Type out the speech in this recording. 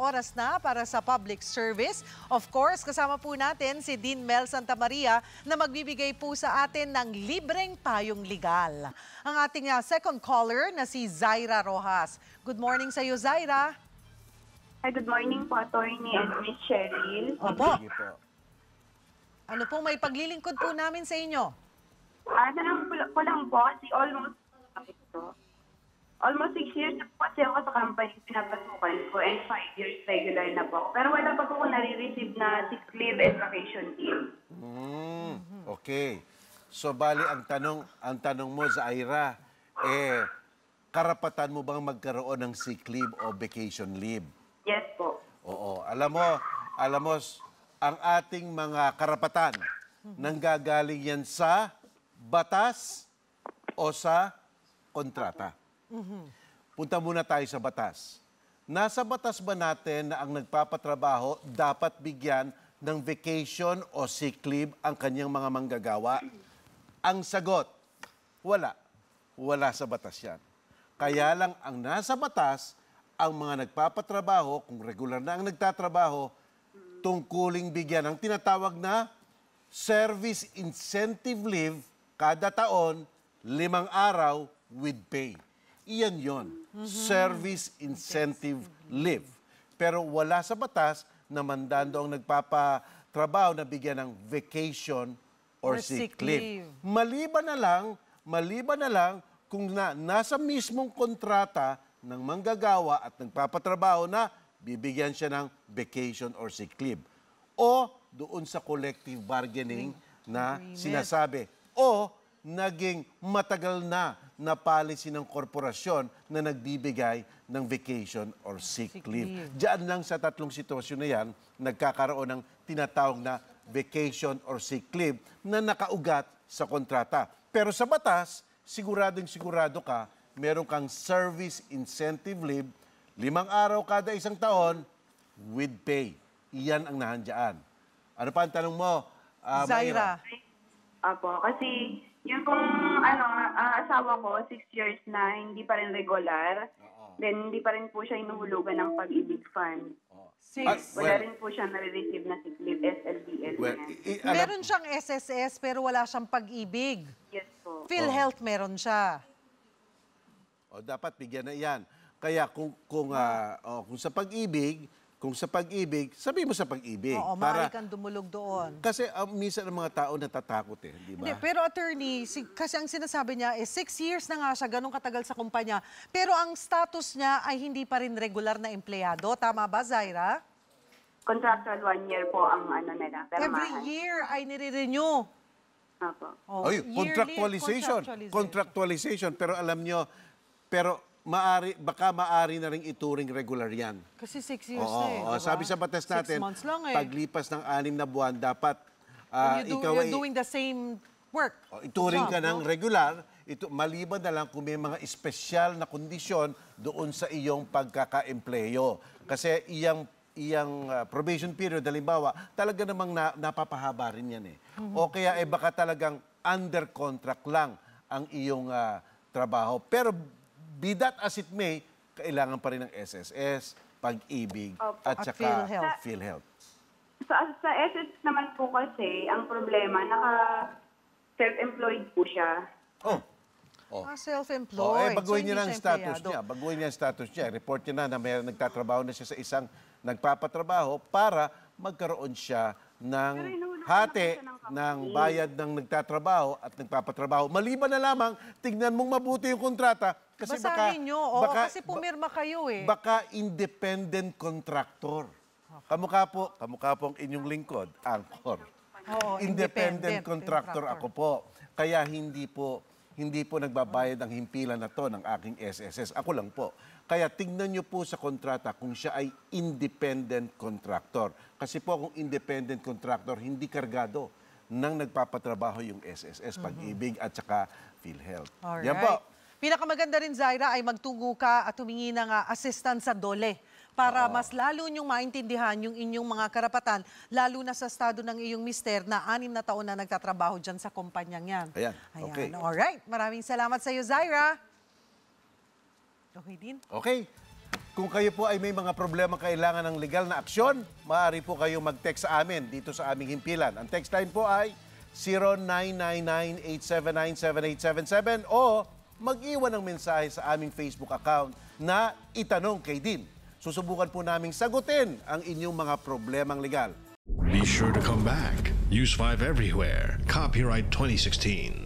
oras na para sa public service. Of course, kasama po natin si Dean Mel Santamaria na magbibigay po sa atin ng libreng payong legal. Ang ating second caller na si Zaira Rojas. Good morning sa iyo, Zaira. Hi, good morning po, Attorney and Miss Cheryl. Opo. Ano po may paglilingkod po namin sa inyo? Tanong ko lang po, kasi almost 6 years na po kasi ako sa company pinapasukan ko and 5 years regular na po. Pero wala pa po ako nare-receive na sick leave and vacation leave. Okay. So bali ang tanong mo, Zaira, karapatan mo bang magkaroon ng sick leave o vacation leave? Yes po. Oo. Alam mo, ang ating mga karapatan nanggagaling yan sa batas o sa kontrata. Punta muna tayo sa batas. Nasa batas ba natin na ang nagpapatrabaho dapat bigyan ng vacation o sick leave ang kanyang mga manggagawa? Ang sagot, wala. Wala sa batas yan. Kaya lang ang nasa batas, ang mga nagpapatrabaho, kung regular na ang nagtatrabaho, tungkuling bigyan ng tinatawag na service incentive leave kada taon, 5 araw with pay. Iyan yon, service incentive leave. Pero wala sa batas na mandando ang nagpapatrabaho na bigyan ng vacation or sick leave. Maliban na lang kung nasa mismong kontrata ng manggagawa at nagpapatrabaho na bibigyan siya ng vacation or sick leave. O doon sa collective bargaining na sinasabi. O naging matagal na policy ng korporasyon na nagbibigay ng vacation or sick leave. Diyan lang sa tatlong sitwasyon na yan, nagkakaroon ng tinatawag na vacation or sick leave na nakaugat sa kontrata. Pero sa batas, siguradong-sigurado ka, meron kang service incentive leave, 5 araw kada isang taon with pay. Iyan ang nahandyan. Ano pa ang tanong mo, Zaira? Apo, kasi yung kung asawa ko, 6 years na, hindi pa rin regular. Then, hindi pa rin po siya inuhulugan ng pag-ibig fund. Wala rin po siya nare-receive na sick leave, SLBL. Meron siyang SSS pero wala siyang pag-ibig. Yes po. PhilHealth meron siya. O dapat bigyan na yan. Kaya kung sa pag-ibig, sabi mo sa pag-ibig. Oo, maaari kang dumulog doon. Kasi minsan ang mga tao natatakot di ba? Hindi, pero attorney, kasi ang sinasabi niya 6 years na nga siya, ganun katagal sa kumpanya. Pero ang status niya ay hindi pa rin regular na empleyado. Tama ba, Zaira? Contractual 1 year po ang nila. Every year ay nire-renew. Apo. Ay, contractualization. Pero alam nyo, baka maari na rin ituring regular yan. Kasi 6 years na diba? Sabi sa batas natin, 6 months lang paglipas ng 6 na buwan, dapat you're doing the same work. Ituring ka ng regular, maliban na lang kung may mga espesyal na kondisyon doon sa iyong pagkaka-empleyo. Kasi iyang probation period, halimbawa, talaga namang napapahaba rin yan O kaya baka talagang under contract lang ang iyong trabaho. Pero be that as it may, kailangan pa rin ng SSS, pag-ibig, at saka PhilHealth. Sa SSS naman po kasi, ang problema, naka-self-employed po siya. Self-employed. Baguhin niya ang status niya. Baguhin niya ang status niya. Report niya na may nagtatrabaho na siya sa isang nagpapatrabaho para magkaroon siya ng hati ng bayad ng nagtatrabaho at nagpapatrabaho. Maliban na lamang, tignan mong mabuti yung kontrata. Kasi basahin nyo, kasi pumirma kayo Baka independent contractor. Kamukha po ang inyong lingkod, Angkor. Independent contractor ako po. Kaya hindi po nagbabayad ang himpilan na to ng aking SSS. Ako lang po. Kaya tingnan nyo po sa kontrata kung siya ay independent contractor. Kasi po kung independent contractor, hindi kargado nang nagpapatrabaho yung SSS, Pag-ibig at saka PhilHealth. Yan po. Pinakamaganda rin, Zaira, ay magtungo ka at humingi ng assistance sa DOLE para mas lalo nyong maintindihan yung inyong mga karapatan, lalo na sa estado ng iyong mister na 6 na taon na nagtatrabaho dyan sa kumpanyang yan. Ayan. Okay. Alright. Maraming salamat sa iyo, Zaira. Okay din? Okay. Kung kayo po ay may mga problema kailangan ng legal na aksyon, maaari po kayong mag-text sa amin dito sa aming himpilan. Ang text line po ay 0999-879-7877 o mag-iwan ng mensahe sa aming Facebook account na Itanong kay Dean. Susubukan po naming sagutin ang inyong mga problemang legal. Be sure to come back. Use 5 everywhere. Copyright 2016.